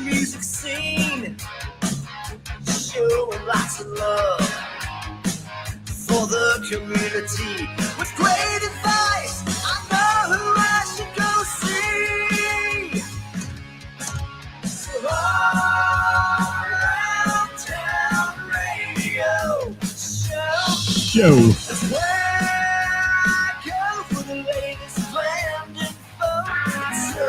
music scene, showing lots of love for the community. With great advice, I know who I should go see. So all around town radio show. That's where I go for the latest planned info. So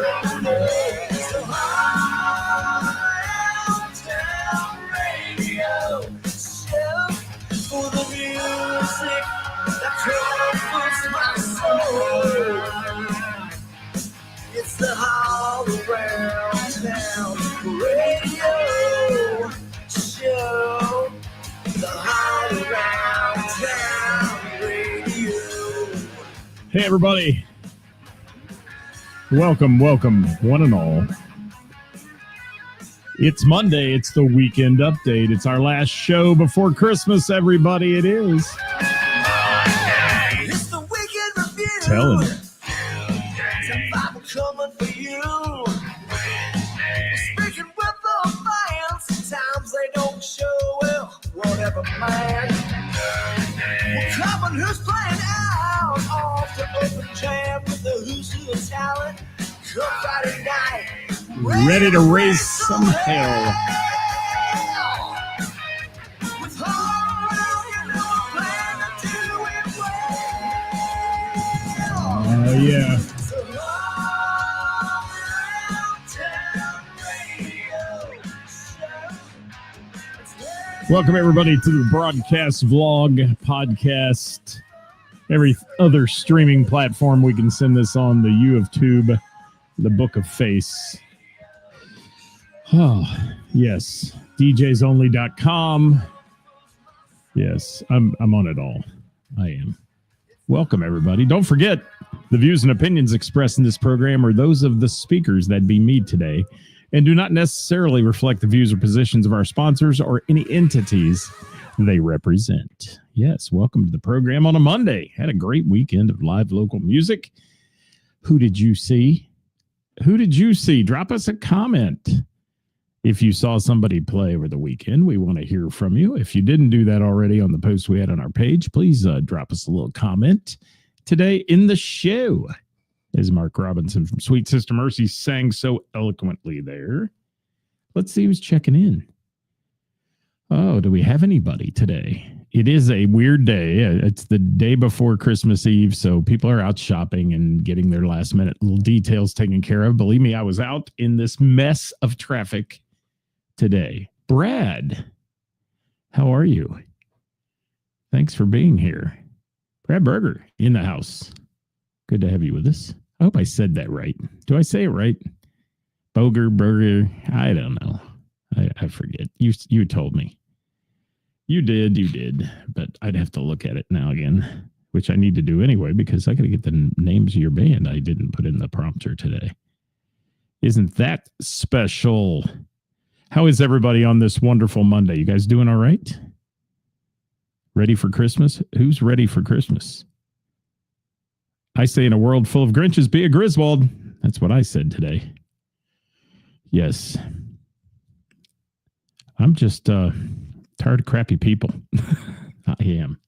all around town radio show for the music that comforts my soul. It's the all around town radio show. The all around town radio. Hey, everybody. Welcome, one and all. It's Monday. It's the weekend update. It's our last show before Christmas, everybody. It is. It's the weekend review. Telling you. Some Bible coming for you. Speaking with the fans, sometimes they don't show well. Whatever, man. We're coming who's playing out off the open jam with the Who's Who of talent. Come Friday night. Ready to raise some hell. With heart, you know I'm planning to do it well. Oh, yeah. So all around town radio show. Welcome, everybody, to the broadcast vlog podcast. Every other streaming platform we can send this on, the U of Tube, the Book of Face. Oh, yes. DJsonly.com. Yes, I'm on it all. I am. Welcome, everybody. Don't forget, the views and opinions expressed in this program are those of the speakers, that'd be me today, and do not necessarily reflect the views or positions of our sponsors or any entities they represent. Yes, welcome to the program on a Monday. Had a great weekend of live local music. Who did you see? Who did you see? Drop us a comment. If you saw somebody play over the weekend, we want to hear from you. If you didn't do that already on the post we had on our page, please drop us a little comment today in the show. As Mark Robinson from Sweet Sister Mercy sang so eloquently there. Let's see who's checking in. Oh, do we have anybody today? It is a weird day. It's the day before Christmas Eve, so people are out shopping and getting their last minute little details taken care of. Believe me, I was out in this mess of traffic today. Brad, how are you? Thanks for being here. Brad Berger in the house. Good to have you with us. I hope I said that right. Do I say it right? Burger. I don't know. I forget. You told me. You did. But I'd have to look at it now again, which I need to do anyway, because I got to get the names of your band I didn't put in the prompter today. Isn't that special? How is everybody on this wonderful Monday? You guys doing all right? Ready for Christmas? Who's ready for Christmas? I say in a world full of Grinches, be a Griswold. That's what I said today. Yes. I'm just tired of crappy people. I am.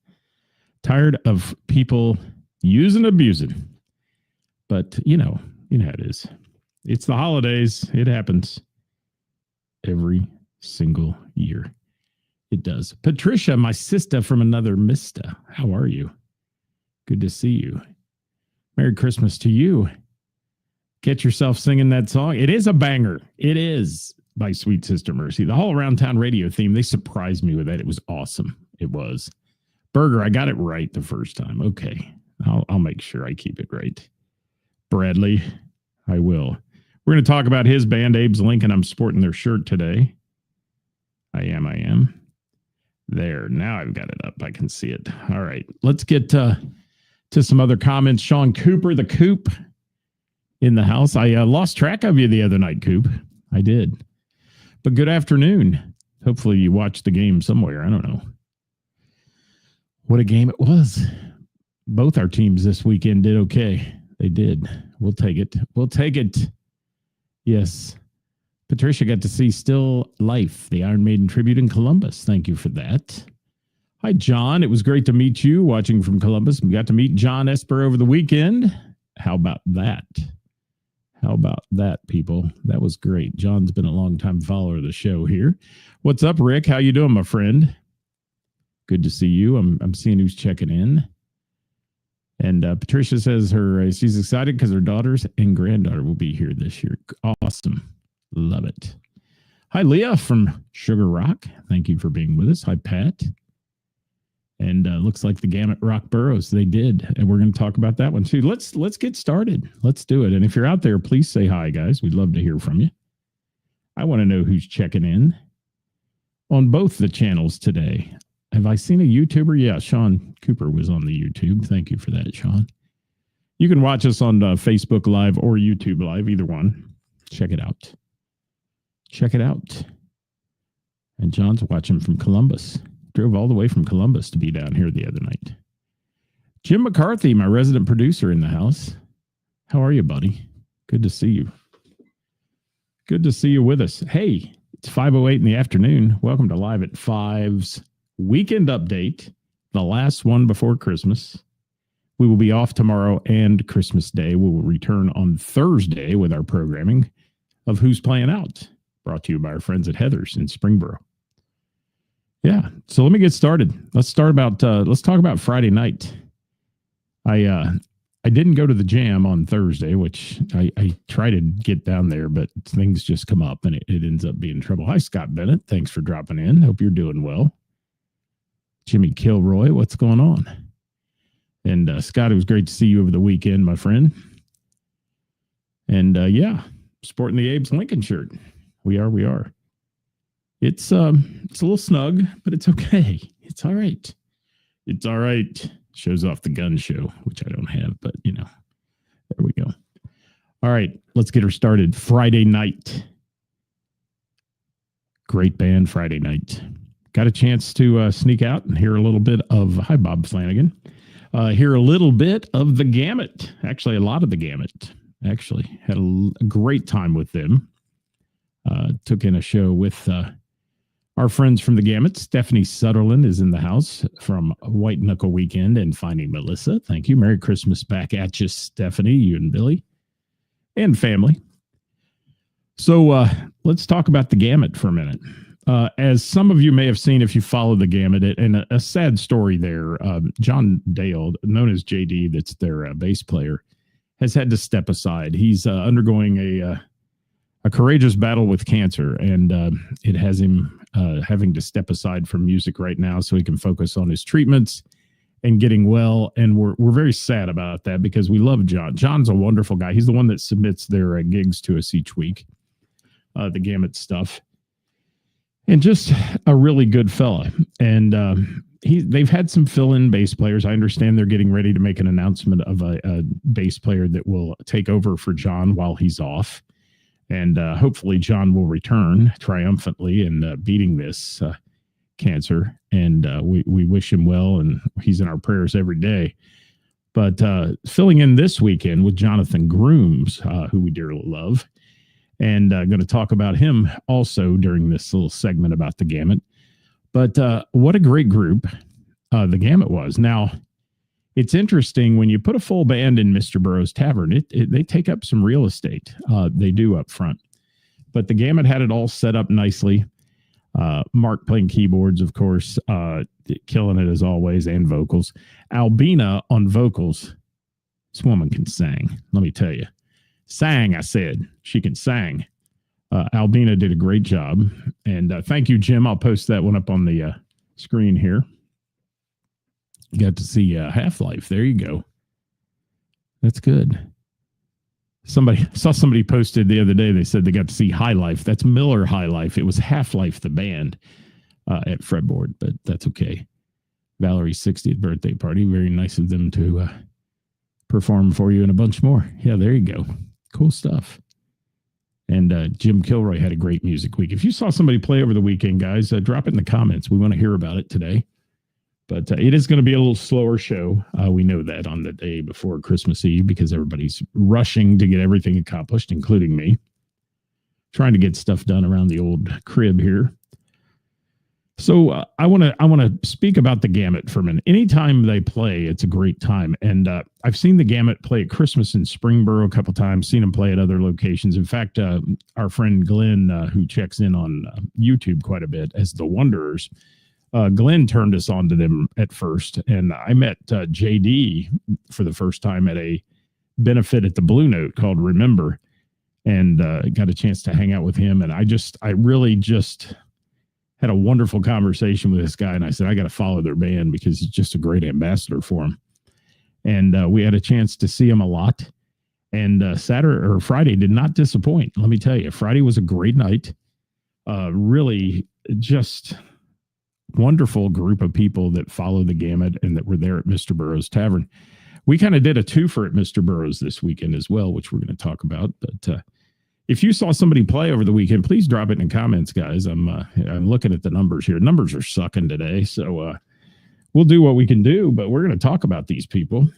Tired of people using and abusing. But, you know how it is. It's the holidays. It happens every single year. It does. Patricia, my sister from another Mista. How are you? Good to see you. Merry Christmas to you. Get yourself singing that song. It is a banger. It is by Sweet Sister Mercy. The All Around Town radio theme, they surprised me with that. It was awesome. It was. Berger, I got it right the first time. Okay. I'll make sure I keep it right. Bradley, I will. We're going to talk about his band, Abe's Lincoln. I'm sporting their shirt today. I am. There. Now I've got it up. I can see it. All right. Let's get to some other comments. Sean Cooper, the Coop, in the house. I lost track of you the other night, Coop. I did. But good afternoon. Hopefully you watched the game somewhere. I don't know. What a game it was. Both our teams this weekend did okay. They did. We'll take it. Yes. Patricia got to see Still Life, the Iron Maiden tribute in Columbus. Thank you for that. Hi, John. It was great to meet you watching from Columbus. We got to meet John Esper over the weekend. How about that? How about that, people? That was great. John's been a long-time follower of the show here. What's up, Rick? How you doing, my friend? Good to see you. I'm seeing who's checking in. And Patricia says she's excited because her daughters and granddaughter will be here this year. Awesome. Love it. Hi, Leah from Sugar Rock. Thank you for being with us. Hi, Pat. And looks like the Gamut Rock Burrows. They did. And we're going to talk about that one too. Let's get started. Let's do it. And if you're out there, please say hi, guys. We'd love to hear from you. I want to know who's checking in on both the channels today. Have I seen a YouTuber? Yeah, Sean Cooper was on the YouTube. Thank you for that, Sean. You can watch us on Facebook Live or YouTube Live, either one. Check it out. Check it out. And John's watching from Columbus. Drove all the way from Columbus to be down here the other night. Jim McCarthy, my resident producer in the house. How are you, buddy? Good to see you. Good to see you with us. Hey, it's 5:08 in the afternoon. Welcome to Live at 5's weekend update, the last one before Christmas. We will be off tomorrow and Christmas Day. We will return on Thursday with our programming of Who's Playing Out, brought to you by our friends at Heather's in Springboro. Yeah, so let me get started. Let's talk about Friday night. I didn't go to the Jam on Thursday, which I try to get down there, but things just come up and it ends up being trouble. Hi, Scott Bennett. Thanks for dropping in. Hope you're doing well. Jimmy Kilroy, what's going on? And Scott, it was great to see you over the weekend, my friend. And yeah, sporting the Abe's Lincoln shirt. We are. It's a little snug, but it's okay. It's all right. It's all right. Shows off the gun show, which I don't have, but there we go. All right, let's get her started. Friday night. Great band Friday night. Got a chance to sneak out and hear a little bit of, hi, Bob Flanagan. Hear a little bit of the Gamut. Actually, a lot of the Gamut. Actually, had a great time with them. Took in a show with our friends from the Gamut. Stephanie Sutherland is in the house from White Knuckle Weekend and Finding Melissa. Thank you. Merry Christmas back at you, Stephanie, you and Billy, and family. So let's talk about the Gamut for a minute. As some of you may have seen if you follow the Gamut, and a sad story there, John Dale, known as JD, that's their bass player, has had to step aside. He's undergoing a courageous battle with cancer, and it has him having to step aside from music right now so he can focus on his treatments and getting well. And we're very sad about that because we love John. John's a wonderful guy. He's the one that submits their gigs to us each week, the Gamut stuff, and just a really good fella. And they've had some fill-in bass players. I understand they're getting ready to make an announcement of a bass player that will take over for John while he's off. And hopefully John will return triumphantly and beating this cancer. And we wish him well, and he's in our prayers every day. But filling in this weekend with Jonathan Grooms, who we dearly love, and going to talk about him also during this little segment about the Gamut. But what a great group the Gamut was. Now, it's interesting when you put a full band in Mr. Burroughs Tavern, they take up some real estate. They do up front. But the Gamut had it all set up nicely. Mark playing keyboards, of course, killing it as always, and vocals. Albina on vocals. This woman can sing, let me tell you. Sang, I said. She can sing. Albina did a great job. And thank you, Jim. I'll post that one up on the screen here. Got to see Half-Life. There you go. That's good. Saw somebody posted the other day. They said they got to see High Life. That's Miller High Life. It was Half-Life, the band, at Fretboard, but that's okay. Valerie's 60th birthday party. Very nice of them to perform for you and a bunch more. Yeah, there you go. Cool stuff. And Jim Kilroy had a great music week. If you saw somebody play over the weekend, guys, drop it in the comments. We want to hear about it today. But it is going to be a little slower show. We know that on the day before Christmas Eve because everybody's rushing to get everything accomplished, including me. trying to get stuff done around the old crib here. So I want to speak about the Gamut for a minute. Anytime they play, it's a great time. And I've seen the Gamut play at Christmas in Springboro a couple times, seen them play at other locations. In fact, our friend Glenn, who checks in on YouTube quite a bit as the Wanderers, Glenn turned us on to them at first. And I met JD for the first time at a benefit at the Blue Note called Remember, and got a chance to hang out with him. And I really just had a wonderful conversation with this guy. And I said, I got to follow their band because he's just a great ambassador for them. And we had a chance to see him a lot. And Friday did not disappoint. Let me tell you, Friday was a great night. Really just wonderful group of people that follow the Gamut and that were there at Mr. Burroughs Tavern. We kind of did a twofer at Mr. Burroughs this weekend as well, which we're going to talk about. But if you saw somebody play over the weekend, please drop it in the comments, guys. I'm looking at the numbers here. Numbers are sucking today, so we'll do what we can do. But we're going to talk about these people.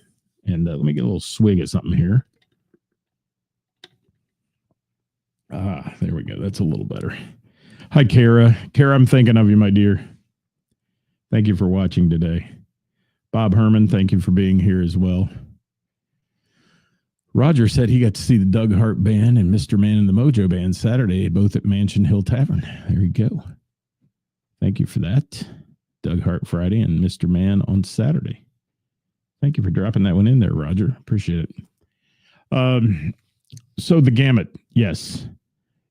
And let me get a little swig of something here. There we go. That's a little better. Hi, Kara. Kara, I'm thinking of you, my dear. Thank you for watching today. Bob Herman, thank you for being here as well. Roger said he got to see the Doug Hart Band and Mr. Man and the Mojo Band Saturday, both at Mansion Hill Tavern. There you go. Thank you for that. Doug Hart Friday and Mr. Man on Saturday. Thank you for dropping that one in there, Roger. Appreciate it. So the Gamut, yes.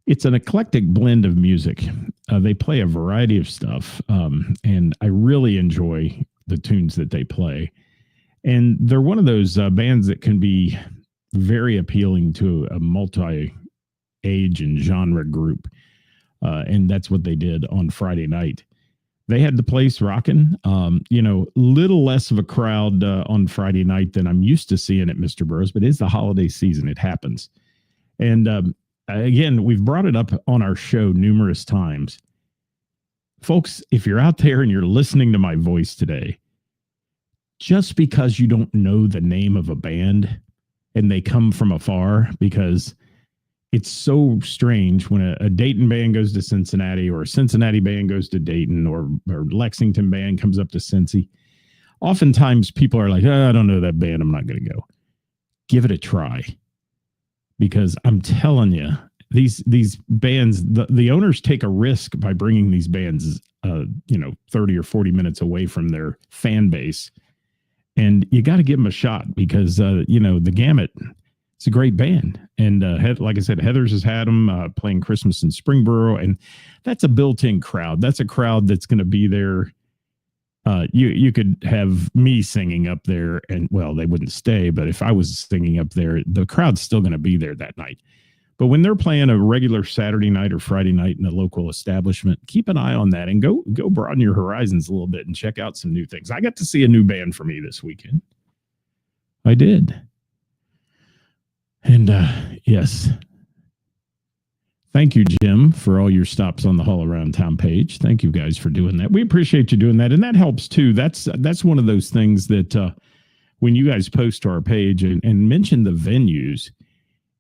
It's an eclectic blend of music. They play a variety of stuff, and I really enjoy the tunes that they play. And they're one of those bands that can be very appealing to a multi-age and genre group. And that's what they did on Friday night. They had the place rocking, little less of a crowd on Friday night than I'm used to seeing at Mr. Burroughs, but it's the holiday season. It happens. And again, we've brought it up on our show numerous times. Folks, if you're out there and you're listening to my voice today, just because you don't know the name of a band and they come from afar, because it's so strange when a Dayton band goes to Cincinnati, or a Cincinnati band goes to Dayton, or Lexington band comes up to Cincy. Oftentimes people are like, I don't know that band, I'm not going to go. Give it a try. Because I'm telling you, these bands, the owners take a risk by bringing these bands, 30 or 40 minutes away from their fan base. And you got to give them a shot because, the Gamut, it's a great band. And like I said, Heathers has had them playing Christmas in Springboro. And that's a built-in crowd. That's a crowd that's going to be there. You could have me singing up there and, well, they wouldn't stay. But if I was singing up there, the crowd's still going to be there that night. But when they're playing a regular Saturday night or Friday night in a local establishment, keep an eye on that and go broaden your horizons a little bit and check out some new things. I got to see a new band for me this weekend. I did. And yes. Thank you, Jim, for all your stops on the Haul Around Town page. Thank you guys for doing that. We appreciate you doing that. And that helps too. That's one of those things that when you guys post to our page and mention the venues,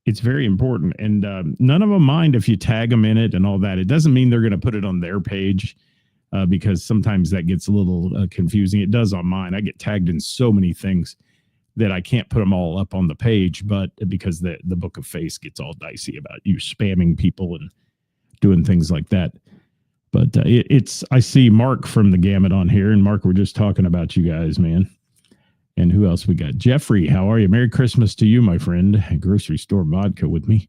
it's very important. And none of them mind if you tag them in it and all that. It doesn't mean they're going to put it on their page because sometimes that gets a little confusing. It does on mine. I get tagged in so many things that I can't put them all up on the page, but because the Book of Face gets all dicey about you spamming people and doing things like that. But I see Mark from the Gamut on here, and Mark, we're just talking about you guys, man. And who else we got? Jeffrey, how are you? Merry Christmas to you, my friend. Grocery store vodka with me.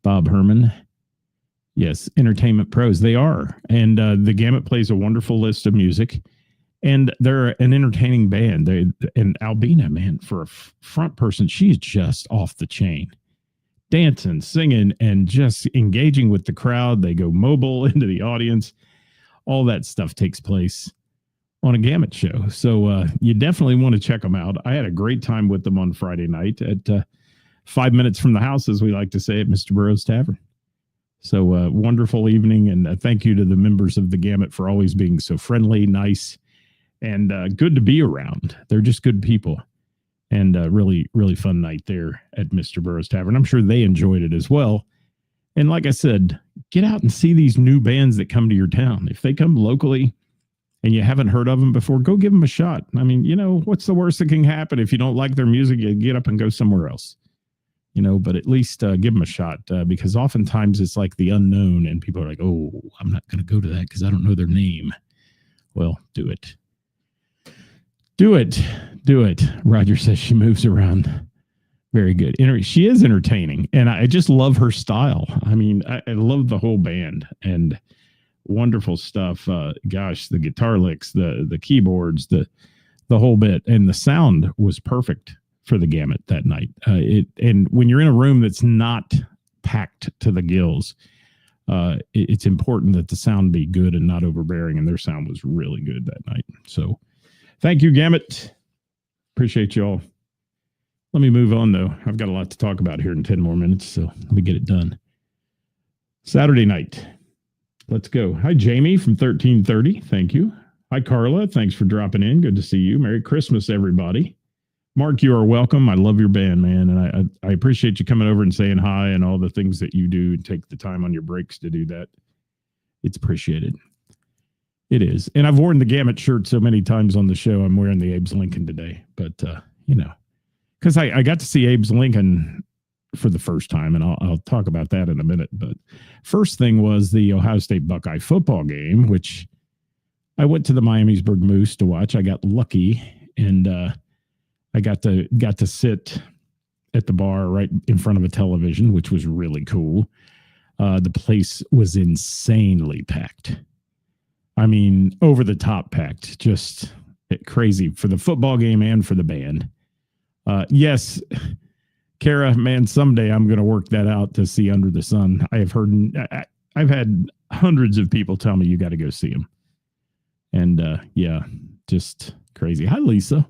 Bob Herman. Yes, Entertainment Pros. They are. And the Gamut plays a wonderful list of music. And they're an entertaining band. And Albina, man, for a front person, she's just off the chain. Dancing, singing, and just engaging with the crowd. They go mobile into the audience. All that stuff takes place on a Gamut show. So you definitely want to check them out. I had a great time with them on Friday night at 5 minutes from the house, as we like to say, at Mr. Burroughs Tavern. So wonderful evening. And thank you to the members of the Gamut for always being so friendly, nice, and good to be around. They're just good people. And really, really fun night there at Mr. Burroughs Tavern. I'm sure they enjoyed it as well. And like I said, get out and see these new bands that come to your town. If they come locally and you haven't heard of them before, go give them a shot. I mean, what's the worst that can happen? If you don't like their music, you get up and go somewhere else. But at least give them a shot because oftentimes it's like the unknown and people are like, oh, I'm not going to go to that because I don't know their name. Well, do it. Do it. Do it. Roger says she moves around. Very good. She is entertaining, and I just love her style. I mean, I love the whole band and wonderful stuff. Gosh, the guitar licks, the keyboards, the whole bit, and the sound was perfect for the gamut that night. And when you're in a room that's not packed to the gills, it's important that the sound be good and not overbearing, and their sound was really good that night. So thank you, Gamut. Appreciate you all. Let me move on, though. I've got a lot to talk about here in 10 more minutes, so let me get it done. Saturday night. Let's go. Hi, Jamie from 1330. Thank you. Hi, Carla. Thanks for dropping in. Good to see you. Merry Christmas, everybody. Mark, you are welcome. I love your band, man, and I appreciate you coming over and saying hi and all the things that you do and take the time on your breaks to do that. It's appreciated. It is. And I've worn the Gamut shirt so many times on the show. I'm wearing the Abe's Lincoln today, but, because I got to see Abe's Lincoln for the first time, and I'll talk about that in a minute. But first thing was the Ohio State Buckeye football game, which I went to the Miamisburg Moose to watch. I got lucky, and I got to sit at the bar right in front of a television, which was really cool. The place was insanely packed. I mean, over the top packed, just crazy for the football game and for the band. Yes, Kara, man, someday I'm going to work that out to see Under the Sun. I've had hundreds of people tell me you got to go see him. And yeah, just crazy. Hi, Lisa.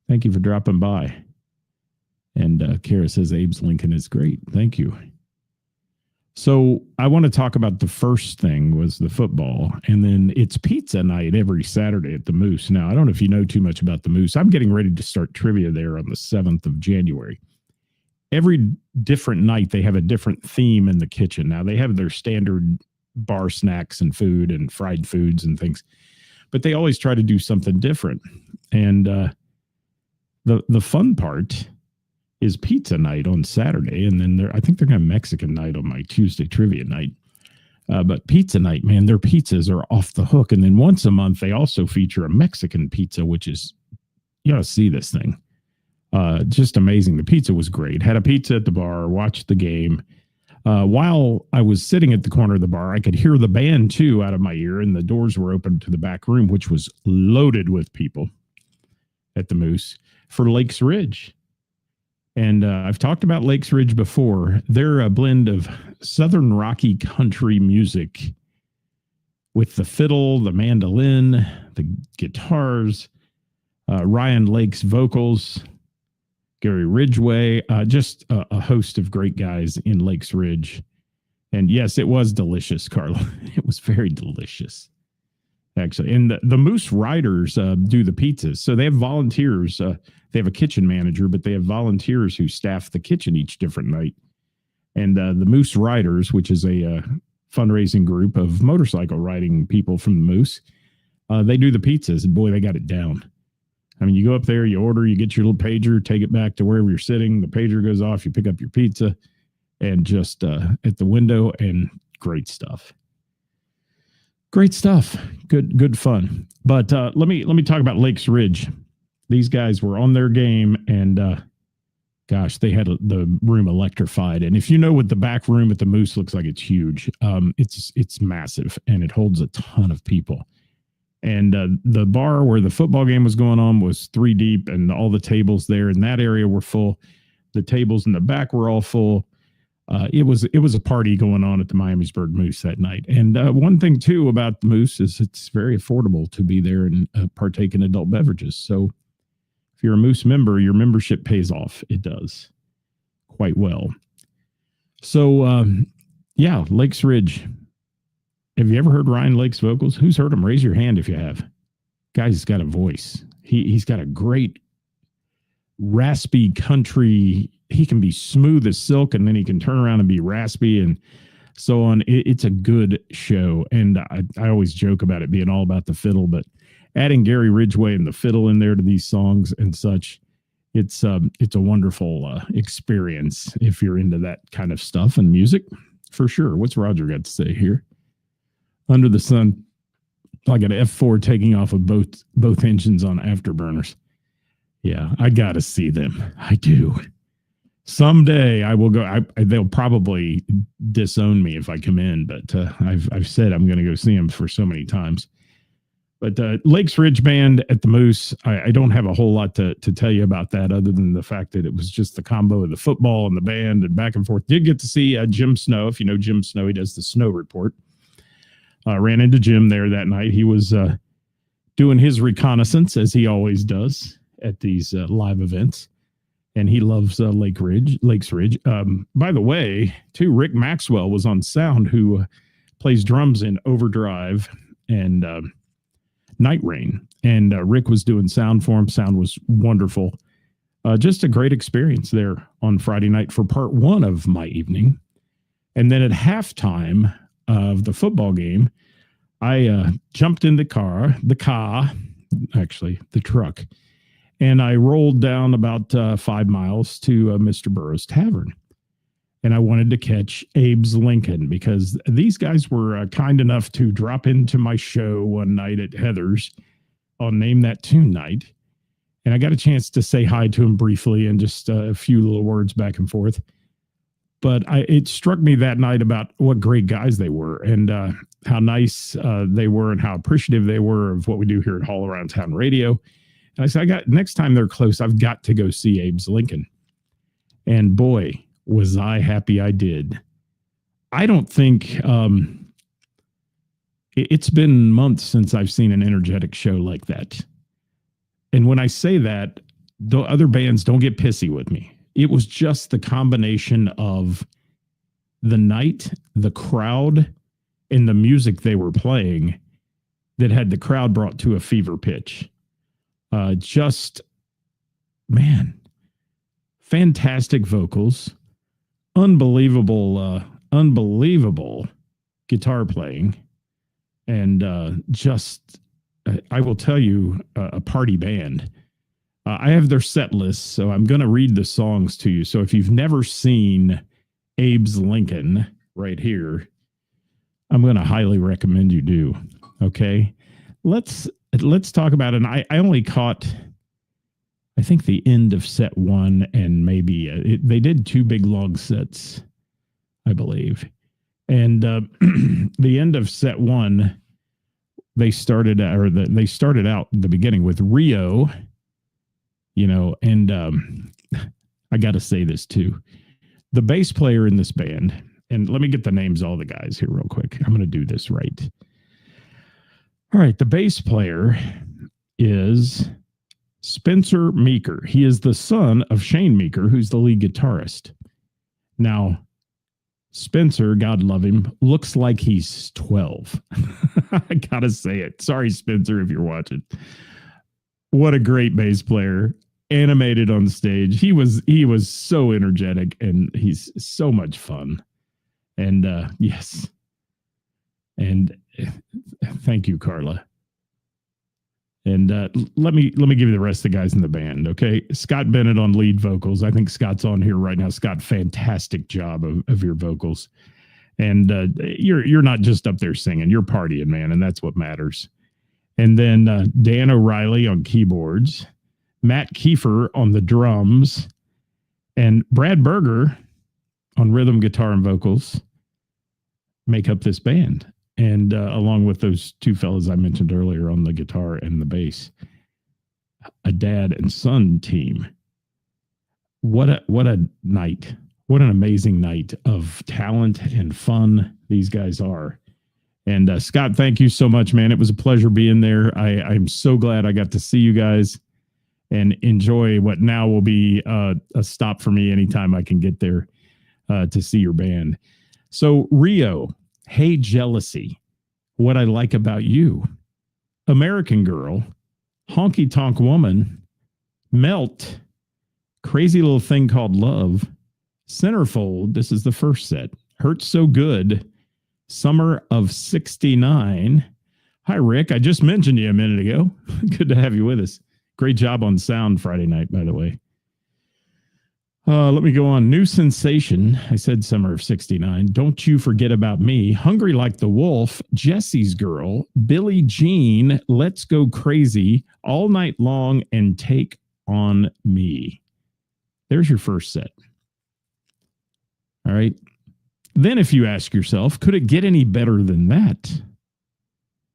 Thank you for dropping by. And Kara says Abe's Lincoln is great. Thank you. So I want to talk about the first thing was the football, and then it's pizza night every Saturday at the Moose. Now, I don't know if you know too much about the Moose. I'm getting ready to start trivia there on the 7th of January. Every different night, they have a different theme in the kitchen. Now, they have their standard bar snacks and food and fried foods and things, but they always try to do something different. And the fun part is pizza night on Saturday, and then I think they're going to have Mexican night on my Tuesday trivia night. But pizza night, man, their pizzas are off the hook. And then once a month, they also feature a Mexican pizza, which is, you got to see this thing. Just amazing. The pizza was great. Had a pizza at the bar, watched the game. While I was sitting at the corner of the bar, I could hear the band, too, out of my ear, and the doors were open to the back room, which was loaded with people at the Moose for Lakes Ridge. And I've talked about Lakes Ridge before. They're a blend of Southern Rocky country music with the fiddle, the mandolin, the guitars, Ryan Lake's vocals, Gary Ridgway, just a host of great guys in Lakes Ridge. And yes, it was delicious, Carla. It was very delicious, actually. And the Moose Riders do the pizzas. So they have volunteers. They have a kitchen manager, but they have volunteers who staff the kitchen each different night. And the Moose Riders, which is a fundraising group of motorcycle riding people from the Moose, they do the pizzas. And boy, they got it down. I mean, you go up there, you order, you get your little pager, take it back to wherever you're sitting. The pager goes off, you pick up your pizza, and just at the window, and great stuff. Great stuff. Good fun. But let me talk about Lakes Ridge. These guys were on their game, and gosh, they had the room electrified. And if you know what the back room at the Moose looks like, it's huge. It's massive, and it holds a ton of people. And the bar where the football game was going on was 3 deep, and all the tables there in that area were full. The tables in the back were all full. It was a party going on at the Miamisburg Moose that night. And one thing, too, about the Moose is it's very affordable to be there and partake in adult beverages. So if you're a Moose member, your membership pays off. It does quite well. So, yeah, Lakes Ridge. Have you ever heard Ryan Lake's vocals? Who's heard him? Raise your hand if you have. Guy's got a voice. He's got a great raspy country he can be smooth as silk, and then he can turn around and be raspy and so on. It's a good show, and I always joke about it being all about the fiddle, but adding Gary Ridgway and the fiddle in there to these songs and such, it's a wonderful experience if you're into that kind of stuff and music, for sure. What's Roger got to say here? Under the Sun, I got an F4 taking off of both engines on Afterburners. Yeah, I got to see them. I do. Someday I will go. They'll probably disown me if I come in, but I've said I'm going to go see them for so many times. But Lakes Ridge Band at the Moose, I don't have a whole lot to tell you about that other than the fact that it was just the combo of the football and the band and back and forth. Did get to see Jim Snow. If you know Jim Snow, he does the Snow Report. Ran into Jim there that night. He was doing his reconnaissance, as he always does at these live events. And he loves Lakes Ridge. By the way, too, Rick Maxwell was on sound, who plays drums in Overdrive and Night Rain. And Rick was doing sound for him. Sound was wonderful. Just a great experience there on Friday night for part one of my evening. And then at halftime of the football game, I jumped in the truck, and I rolled down about 5 miles to Mr. Burroughs Tavern. And I wanted to catch Abe's Lincoln because these guys were kind enough to drop into my show one night at Heather's on Name That Tune night. And I got a chance to say hi to him briefly and just a few little words back and forth. But it struck me that night about what great guys they were and how nice they were and how appreciative they were of what we do here at All Around Town Radio. And I said, next time they're close, I've got to go see Abe's Lincoln. And boy, was I happy I did. I don't think it's been months since I've seen an energetic show like that. And when I say that, the other bands don't get pissy with me. It was just the combination of the night, the crowd, and the music they were playing that had the crowd brought to a fever pitch. Fantastic vocals, unbelievable guitar playing, and I will tell you, a party band. I have their set list, so I'm going to read the songs to you. So if you've never seen Abe's Lincoln right here, I'm going to highly recommend you do. Okay, let's talk about it. And I only caught, I think, the end of set one, and maybe they did two big long sets, I believe. And the end of set one, they started out in the beginning with Rio. And I got to say this too. The bass player in this band, and let me get the names of all the guys here real quick. I'm going to do this right. All right. The bass player is Spencer Meeker. He is the son of Shane Meeker, who's the lead guitarist. Now, Spencer, God love him, looks like he's 12. I got to say it. Sorry, Spencer, if you're watching. What a great bass player. Animated on stage. He was so energetic, and he's so much fun. And yes. And thank you, Carla. And let me give you the rest of the guys in the band, okay? Scott Bennett on lead vocals. I think Scott's on here right now. Scott, fantastic job of your vocals. And you're not just up there singing, you're partying, man, and that's what matters. And then Dan O'Reilly on keyboards, Matt Kiefer on the drums, and Brad Berger on rhythm, guitar, and vocals make up this band. And along with those two fellas I mentioned earlier on the guitar and the bass, a dad and son team. What a night. What an amazing night of talent and fun these guys are. And Scott, thank you so much, man. It was a pleasure being there. I'm so glad I got to see you guys and enjoy what now will be a stop for me anytime I can get there to see your band. So Rio, Hey Jealousy, What I Like About You, American Girl, Honky Tonk Woman, Melt, Crazy Little Thing Called Love. Centerfold. This is the first set. Hurts So Good. Summer of 69. Hi, Rick. I just mentioned you a minute ago. Good to have you with us. Great job on sound Friday night, by the way. Let me go on. New Sensation. I said summer of 69. Don't You Forget About Me. Hungry Like the Wolf. Jesse's Girl. Billie Jean. Let's Go Crazy. All Night Long and Take on Me. There's your first set. All right. Then if you ask yourself, could it get any better than that?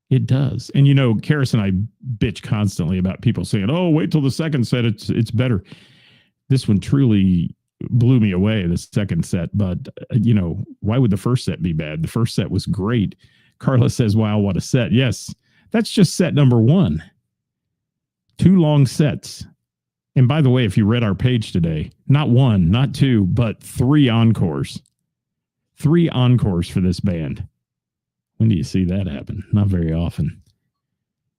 It does. And you know, Karis and I bitch constantly about people saying, oh, wait till the second set. It's better. This one truly blew me away, the second set. But, you know, why would the first set be bad? The first set was great. Carla says, wow, what a set. Yes, that's just set number one. 2 long sets. And by the way, if you read our page today, not 1, not 2, but 3 encores. 3 encores for this band. When do you see that happen? Not very often.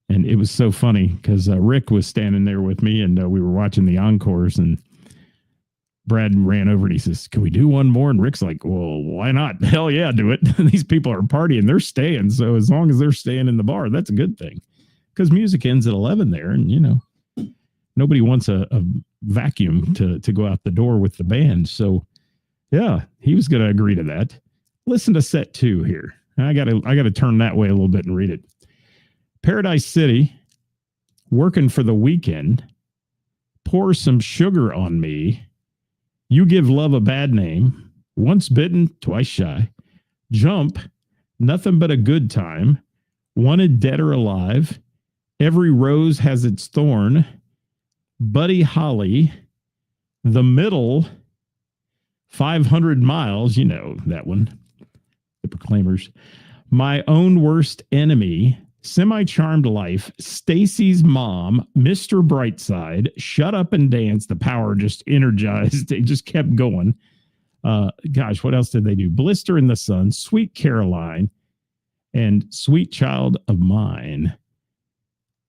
And it was so funny because Rick was standing there with me and we were watching the encores, and Brad ran over and he says, can we do one more? And Rick's like, well, why not? Hell yeah, do it. These people are partying. They're staying. So as long as they're staying in the bar, that's a good thing. Because music ends at 11 there. And, you know, nobody wants a vacuum to go out the door with the band. So, yeah, he was going to agree to that. Listen to set 2 here. I got to turn that way a little bit and read it. Paradise City, Working for the Weekend, Pour Some Sugar on Me, You Give Love a Bad Name, Once Bitten, Twice Shy, Jump, Nothing But a Good Time, Wanted Dead or Alive, Every Rose Has Its Thorn, Buddy Holly, The Middle, 500 Miles, you know that one, The Proclaimers, My Own Worst Enemy, Semi-Charmed Life, Stacy's Mom, Mr. Brightside, Shut Up and Dance. The power just energized. They just kept going. Gosh, what else did they do? Blister in the Sun, Sweet Caroline, and Sweet Child of Mine.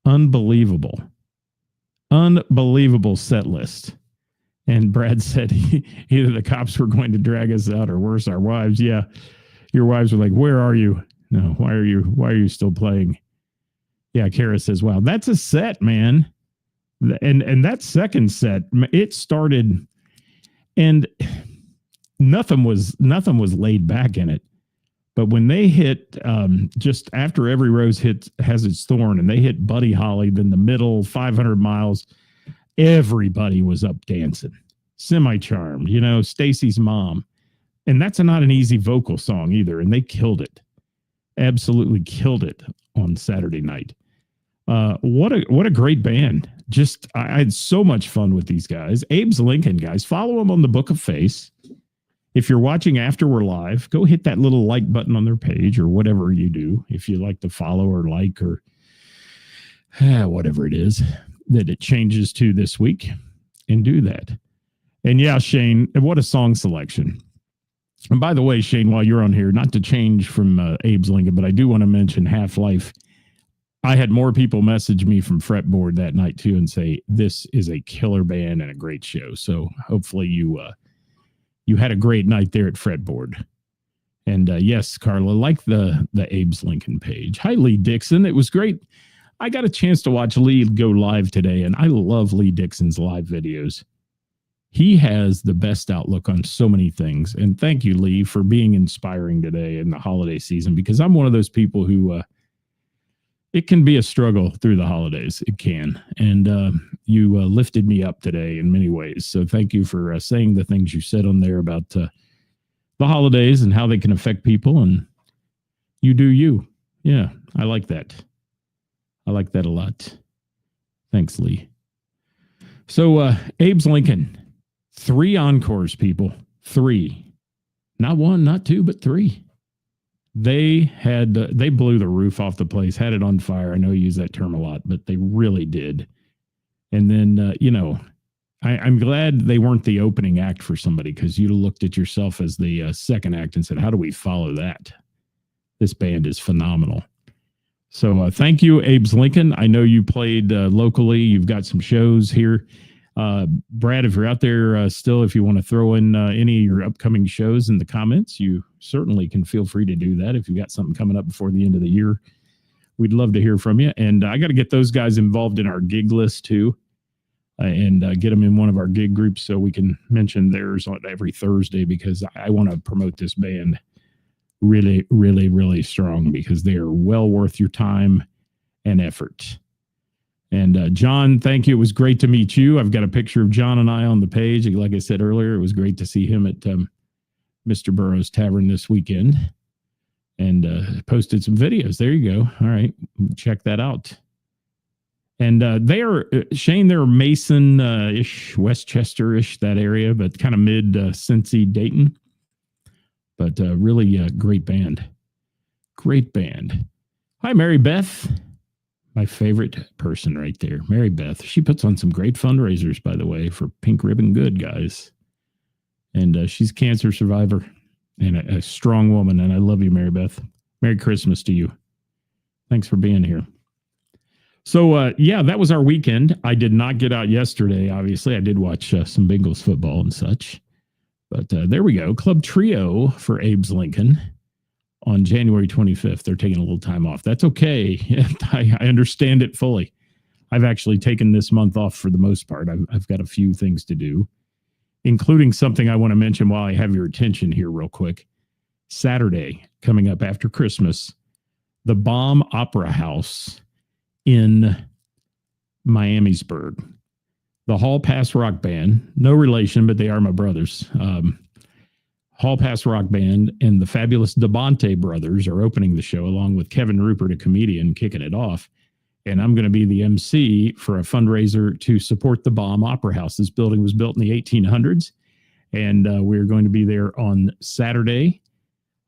Unbelievable. Unbelievable set list. And Brad said either the cops were going to drag us out or worse, our wives. Yeah. Your wives were like, where are you? No, why are you still playing? Yeah, Kara says, wow, that's a set, man. And that second set, it started and nothing was laid back in it. But when they hit just after Every Rose has its thorn and they hit Buddy Holly, then the middle 500 miles, everybody was up dancing. Semi-Charmed, you know, Stacy's Mom. And that's not an easy vocal song either. And they killed it. Absolutely killed it on Saturday night. What a great band. Just, I had so much fun with these guys. Abe's Lincoln, guys. Follow them on the Book of Face. If you're watching after we're live, go hit that little like button on their page or whatever you do. If you like to follow or like or whatever it is that it changes to this week, and do that. And yeah, Shane, what a song selection. And by the way, Shane, while you're on here, not to change from Abe's Lincoln, but I do want to mention Half-Life. I had more people message me from Fretboard that night too and say, this is a killer band and a great show. So hopefully you had a great night there at Fretboard. And yes, Carla, like the Abe's Lincoln page. Hi, Lee Dixon. It was great. I got a chance to watch Lee go live today, and I love Lee Dixon's live videos. He has the best outlook on so many things. And thank you, Lee, for being inspiring today in the holiday season, because I'm one of those people who it can be a struggle through the holidays. It can. And you lifted me up today in many ways. So thank you for saying the things you said on there about the holidays and how they can affect people. And you do you. Yeah, I like that. I like that a lot. Thanks, Lee. So Abe's Lincoln. 3 encores, people. 3. Not 1, not 2, but 3. They blew the roof off the place, had it on fire. I know you use that term a lot, but they really did. And then, you know, I'm glad they weren't the opening act for somebody, because you'd have looked at yourself as the second act and said, how do we follow that? This band is phenomenal. So thank you, Abe's Lincoln. I know you played locally. You've got some shows here. Brad, if you're out there still, if you want to throw in any of your upcoming shows in the comments, you certainly can feel free to do that. If you've got something coming up before the end of the year, we'd love to hear from you. And I got to get those guys involved in our gig list too, and get them in one of our gig groups so we can mention theirs on every Thursday, because I want to promote this band really, really, really strong, because they are well worth your time and effort. And John, thank you. It was great to meet you. I've got a picture of John and I on the page. Like I said earlier, it was great to see him at Mr. Burroughs Tavern this weekend, and posted some videos. There you go. All right. Check that out. And they are, Shane, they're Mason-ish, Westchester-ish, that area, but kind of mid-Cincy, Dayton. But really great band. Great band. Hi, Mary Beth. My favorite person right there, Mary Beth. She puts on some great fundraisers, by the way, for Pink Ribbon Good, guys. And she's a cancer survivor and a strong woman. And I love you, Mary Beth. Merry Christmas to you. Thanks for being here. So, yeah, that was our weekend. I did not get out yesterday, obviously. I did watch some Bengals football and such. But there we go. Club Trio for Abe's Lincoln. On January 25th, they're taking a little time off. That's okay. I understand it fully. I've actually taken this month off for the most part. I've got a few things to do, including something I want to mention while I have your attention here real quick. Saturday, coming up after Christmas, the Bomb Opera House in Miamisburg. The Hall Pass Rock Band, no relation, but they are my brothers. Hall Pass Rock Band and the fabulous DeBonte Brothers are opening the show, along with Kevin Rupert, a comedian, kicking it off. And I'm going to be the MC for a fundraiser to support the Bomb Opera House. This building was built in the 1800s, and we're going to be there on Saturday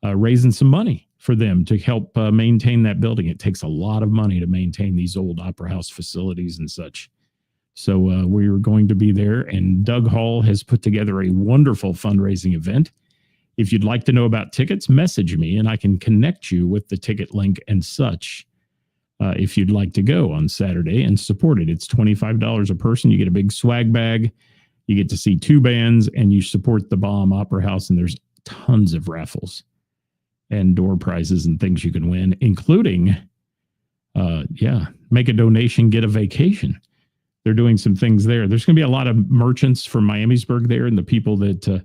raising some money for them to help maintain that building. It takes a lot of money to maintain these old opera house facilities and such. So we're going to be there, and Doug Hall has put together a wonderful fundraising event. If you'd like to know about tickets, message me and I can connect you with the ticket link and such. If you'd like to go on Saturday and support it, it's $25 a person. You get a big swag bag. You get to see two bands and you support the Bomb Opera House. And there's tons of raffles and door prizes and things you can win, including, make a donation, get a vacation. They're doing some things there. There's going to be a lot of merchants from Miamisburg there, and the people that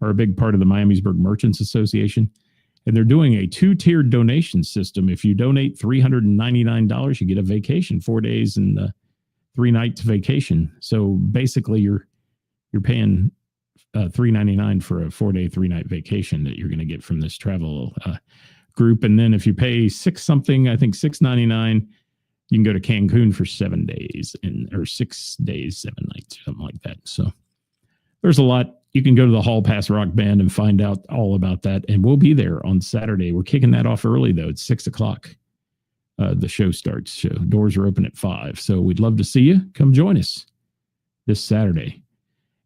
are a big part of the Miamisburg Merchants Association. And they're doing a 2-tiered donation system. If you donate $399, you get a vacation, 4 days and 3 nights vacation. So basically you're paying $399 for a 4-day, 3-night vacation that you're going to get from this travel group. And then if you pay $6.99, you can go to Cancun for 7 days or 6 days, 7 nights, something like that. So there's a lot. You can go to the Hall Pass Rock Band and find out all about that. And we'll be there on Saturday. We're kicking that off early, though. It's 6 o'clock. The show starts. Doors are open at 5. So we'd love to see you. Come join us this Saturday.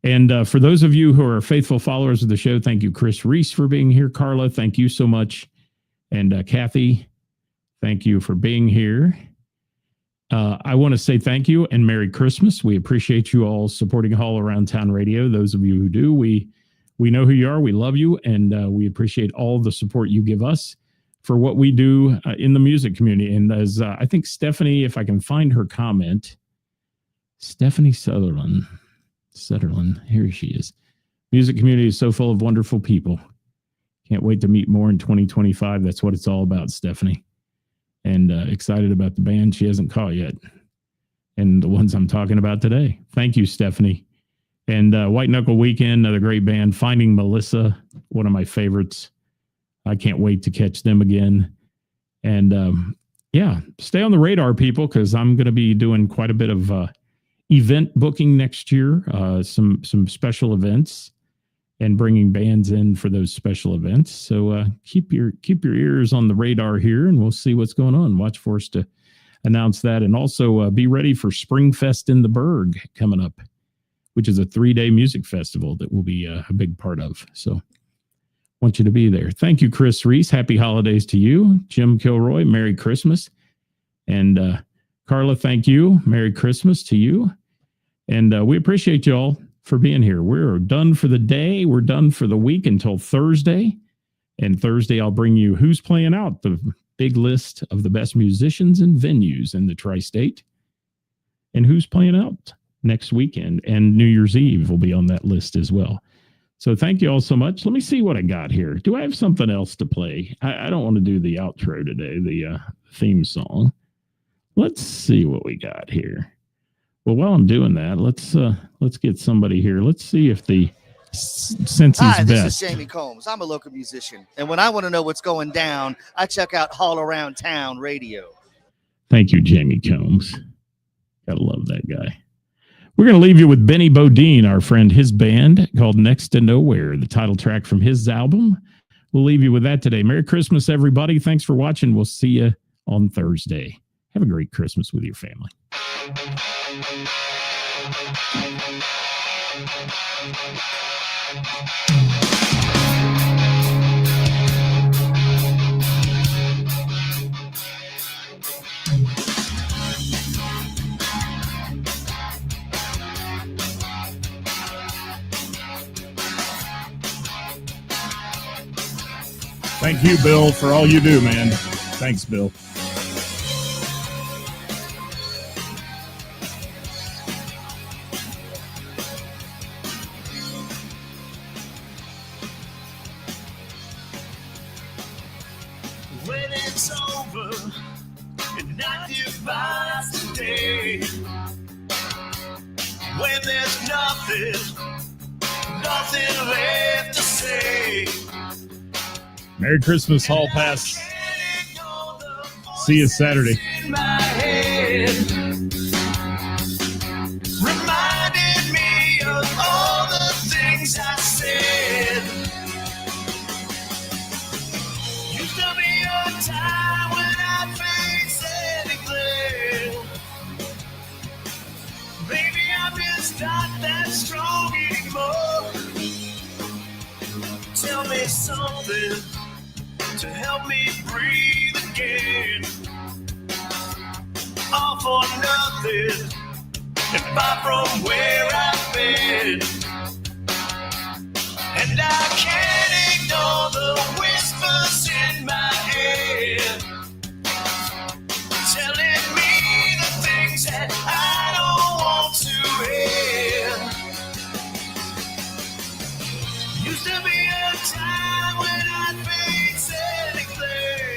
And for those of you who are faithful followers of the show, thank you, Chris Reese, for being here. Carla, thank you so much. And Kathy, thank you for being here. I want to say thank you and Merry Christmas. We appreciate you all supporting Hall Around Town Radio. Those of you who do, we know who you are. We love you, and we appreciate all the support you give us for what we do in the music community. And as I think Stephanie, if I can find her comment, Stephanie Sutherland, here she is. Music community is so full of wonderful people. Can't wait to meet more in 2025. That's what it's all about, Stephanie. And excited about the band she hasn't caught yet. And the ones I'm talking about today. Thank you, Stephanie. And White Knuckle Weekend, another great band. Finding Melissa, one of my favorites. I can't wait to catch them again. And stay on the radar, people, because I'm going to be doing quite a bit of event booking next year. Some special events. And bringing bands in for those special events. So keep your ears on the radar here, and we'll see what's going on. Watch for us to announce that. And also be ready for Springfest in the Berg coming up, which is a 3-day music festival that we'll be a big part of. So want you to be there. Thank you, Chris Reese. Happy holidays to you. Jim Kilroy, Merry Christmas. And Carla, thank you. Merry Christmas to you. And we appreciate you all for being here. We're done for the day. We're done for the week until Thursday. And Thursday, I'll bring you Who's Playing Out, the big list of the best musicians and venues in the tri-state. And who's playing out next weekend. And New Year's Eve will be on that list as well. So thank you all so much. Let me see what I got here. Do I have something else to play? I don't want to do the outro today, the theme song. Let's see what we got here. Well, while I'm doing that, let's get somebody here. Let's see if the Cincy's Hi, this best. is Jamie Combs. I'm a local musician, and when I want to know what's going down, I check out All Around Town Radio. Thank you, Jamie Combs. Gotta love that guy. We're going to leave you with Benny Bodine, our friend, his band called Next to Nowhere, the title track from his album. We'll leave you with that today. Merry Christmas, everybody. Thanks for watching. We'll see you on Thursday. Have a great Christmas with your family. Thank you, Bill, for all you do, man. Thanks, Bill. When it's over and I divide today, when there's nothing left to say. Merry Christmas, Hall Pass. See you Saturday. In my head, reminded me of all the things I said. Used to be a time when I faced any glare. Maybe I'm just not that strong anymore. Tell me something to help me breathe again. All for nothing, and far from where I've been. And I can't ignore the whispers in my head, telling me the things that I don't want to hear. Used to be a time when I'd face any glare.